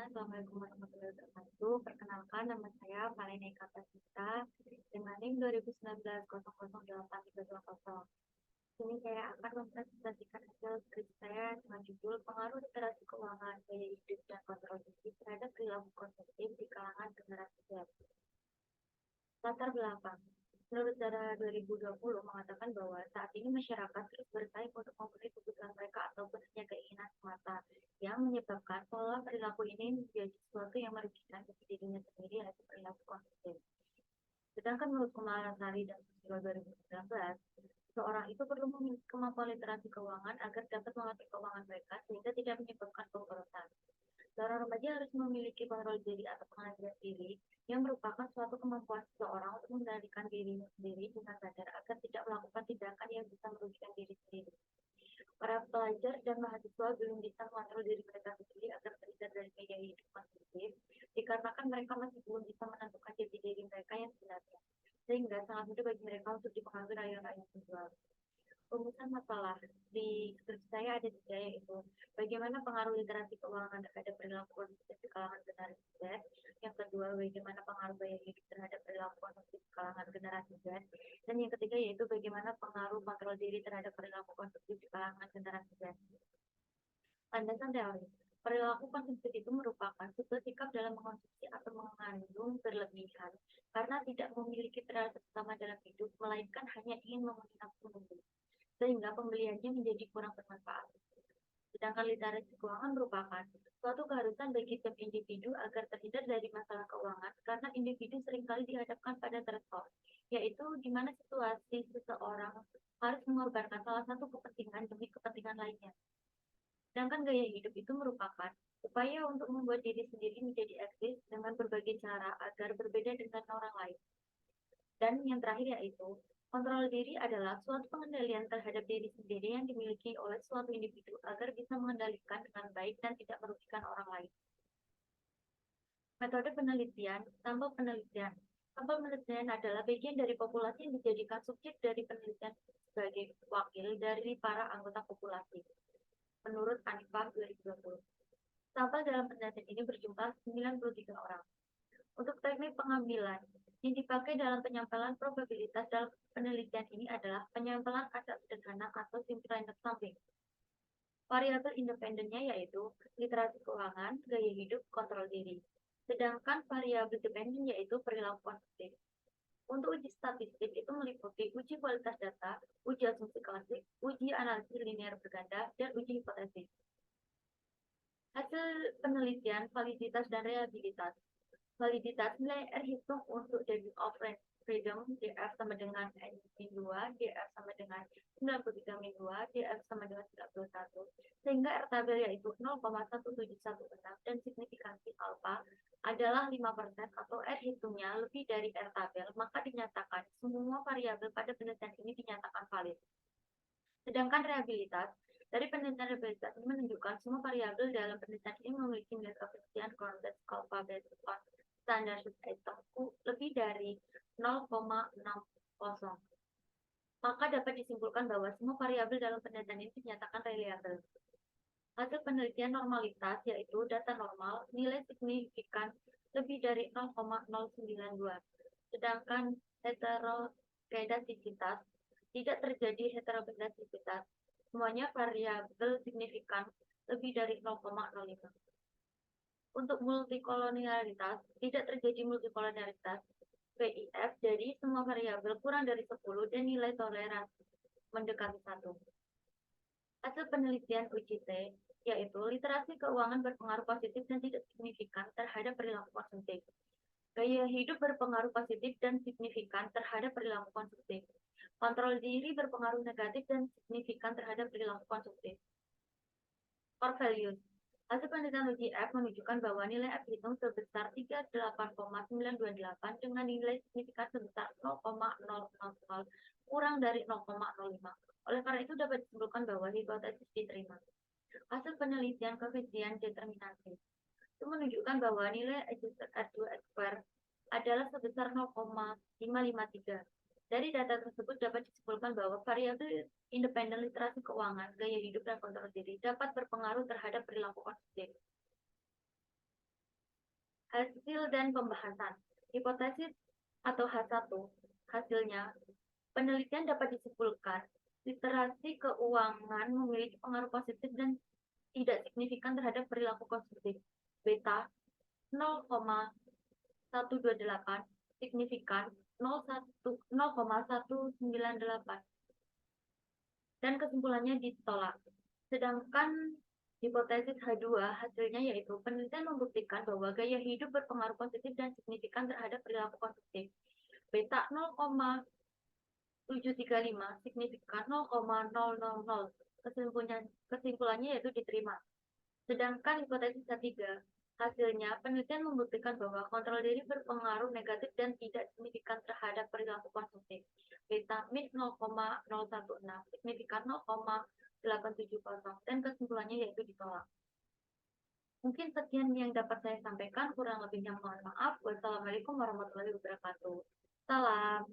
Assalamualaikum warahmatullahi wabarakatuh. Perkenalkan, nama saya Valena Eka Prasetya dengan NIM 2019 008320. Ini saya akan mempresentasikan hasil skripsi saya dengan judul Pengaruh Literasi Keuangan, Gaya Hidup, dan Kontrol Diri terhadap Perilaku Konsumtif di Kalangan Generasi Z. Latar belakang. Menurut data 2020 mengatakan bahwa saat ini masyarakat terus bersaing untuk memenuhi kebutuhan mereka ataupun hanya keinginan semata yang menyebabkan pola perilaku ini menjadi sesuatu yang merugikan bagi dirinya sendiri yaitu perilaku konsumtif. Sedangkan menurut Kumalasari dan Susilo 2019, seorang itu perlu memiliki kemampuan literasi keuangan agar dapat mengatur keuangan mereka sehingga tidak menyebabkan keborosan. Seorang remaja harus memiliki kontrol diri atau pengendalian diri yang merupakan suatu kemampuan seseorang untuk mengendalikan dirinya sendiri dengan sadar agar tidak melakukan tindakan yang bisa merugikan diri sendiri. Para pelajar dan mahasiswa belum bisa mengontrol diri mereka sendiri agar terhindar dari gaya hidup konsumtif dikarenakan mereka masih belum bisa menentukan jati diri mereka yang sebenarnya, sehingga sangat mudah bagi mereka untuk dipengaruhi rayuan-rayuan penjual. Rumusan masalah di skripsi saya ada tiga, yaitu bagaimana pengaruh literasi keuangan terhadap perilaku konsumtif di kalangan generasi Z, yang kedua bagaimana pengaruh gaya hidup terhadap perilaku konsumtif di kalangan generasi Z, dan yang ketiga yaitu bagaimana pengaruh kontrol diri terhadap perilaku konsumtif di kalangan generasi Z. Landasan teori. Perilaku konsumtif itu merupakan suatu sikap dalam mengonsumsi atau mengandung berlebihan karena tidak memiliki prioritas utama dalam hidup, melainkan hanya ingin memenuhi nafsu membeli, sehingga pembeliannya menjadi kurang bermanfaat. Sedangkan literasi keuangan merupakan suatu keharusan bagi setiap individu agar terhindar dari masalah keuangan karena individu seringkali dihadapkan pada threshold, yaitu di mana situasi seseorang harus mengorbankan salah satu kepentingan demi kepentingan lainnya. Sedangkan gaya hidup itu merupakan upaya untuk membuat diri sendiri menjadi eksis dengan berbagai cara agar berbeda dengan orang lain. Dan yang terakhir yaitu kontrol diri adalah suatu pengendalian terhadap diri sendiri yang dimiliki oleh suatu individu agar bisa mengendalikan dengan baik dan tidak merugikan orang lain. Metode penelitian, sampel penelitian. Sampel penelitian adalah bagian dari populasi yang dijadikan subjek dari penelitian sebagai wakil dari para anggota populasi. Menurut Anifah 2020. Sampel dalam penelitian ini berjumlah 93 orang. Untuk teknik pengambilan yang dipakai dalam penyampaian probabilitas dalam penelitian ini adalah penyampaian acak sederhana atau simple random sampling. Variabel independennya yaitu literasi keuangan, gaya hidup, kontrol diri. Sedangkan variabel dependen yaitu perilaku konsumtif. Untuk uji statistik itu meliputi uji kualitas data, uji asumsi klasik, uji analisis linear berganda, dan uji hipotesis. Hasil penelitian, validitas, dan reliabilitas. Validitas nilai R hitung untuk debit of freedom DF sama dengan N-2, DF sama dengan 93 min 2, DF sama dengan 31, sehingga R tabel yaitu 0,1716 dan signifikansi alfa adalah 5% atau R hitungnya lebih dari R tabel, maka dinyatakan semua variabel pada penelitian ini dinyatakan valid. Sedangkan reliabilitas, dari penelitian reliabilitas ini menunjukkan semua variabel dalam penelitian ini memiliki nilai koefisien Cornbest alpha based on standar item lebih dari 0,60. Maka dapat disimpulkan bahwa semua variabel dalam penelitian ini dinyatakan reliable. Hasil penelitian normalitas yaitu data normal nilai signifikan lebih dari 0,092. Sedangkan heterogeneisitas tidak terjadi heterogeneisitas. Semuanya variabel signifikan lebih dari 0,05. Untuk multikolonialitas, tidak terjadi multikolonialitas PIF dari semua variabel kurang dari 10 dan nilai toleransi mendekati 1. Hasil penelitian UJT yaitu literasi keuangan berpengaruh positif dan tidak signifikan terhadap perilaku konsumtif. Gaya hidup berpengaruh positif dan signifikan terhadap perilaku konsumtif. Kontrol diri berpengaruh negatif dan signifikan terhadap perilaku konsumtif. Core values. Hasil penelitian UGF menunjukkan bahwa nilai F hitung sebesar 38,928 dengan nilai signifikan sebesar 0,000 kurang dari 0,05. Oleh karena itu dapat disimpulkan bahwa hipotesis diterima. Hasil penelitian koefisien determinasi itu menunjukkan bahwa nilai adjusted R2 square adalah sebesar 0,553. Dari data tersebut dapat disimpulkan bahwa variabel independen literasi keuangan, gaya hidup, dan kontrol diri dapat berpengaruh terhadap perilaku konsumtif. Hasil dan pembahasan. Hipotesis atau H1, hasilnya, penelitian dapat disimpulkan literasi keuangan memiliki pengaruh positif dan tidak signifikan terhadap perilaku konsumtif. Beta 0,128, signifikan 0,198. Dan kesimpulannya ditolak. Sedangkan hipotesis H2 hasilnya yaitu penelitian membuktikan bahwa gaya hidup berpengaruh positif dan signifikan terhadap perilaku konsumtif. Beta 0,735, signifikan 0,000. Kesimpulannya yaitu diterima. Sedangkan hipotesis ketiga, hasilnya penelitian membuktikan bahwa kontrol diri berpengaruh negatif dan tidak signifikan terhadap perilaku konsumtif. Beta min 0,016, signifikan 0,870, dan kesimpulannya yaitu ditolak. Mungkin sekian yang dapat saya sampaikan, kurang lebihnya mohon maaf. Wassalamualaikum warahmatullahi wabarakatuh. Salam.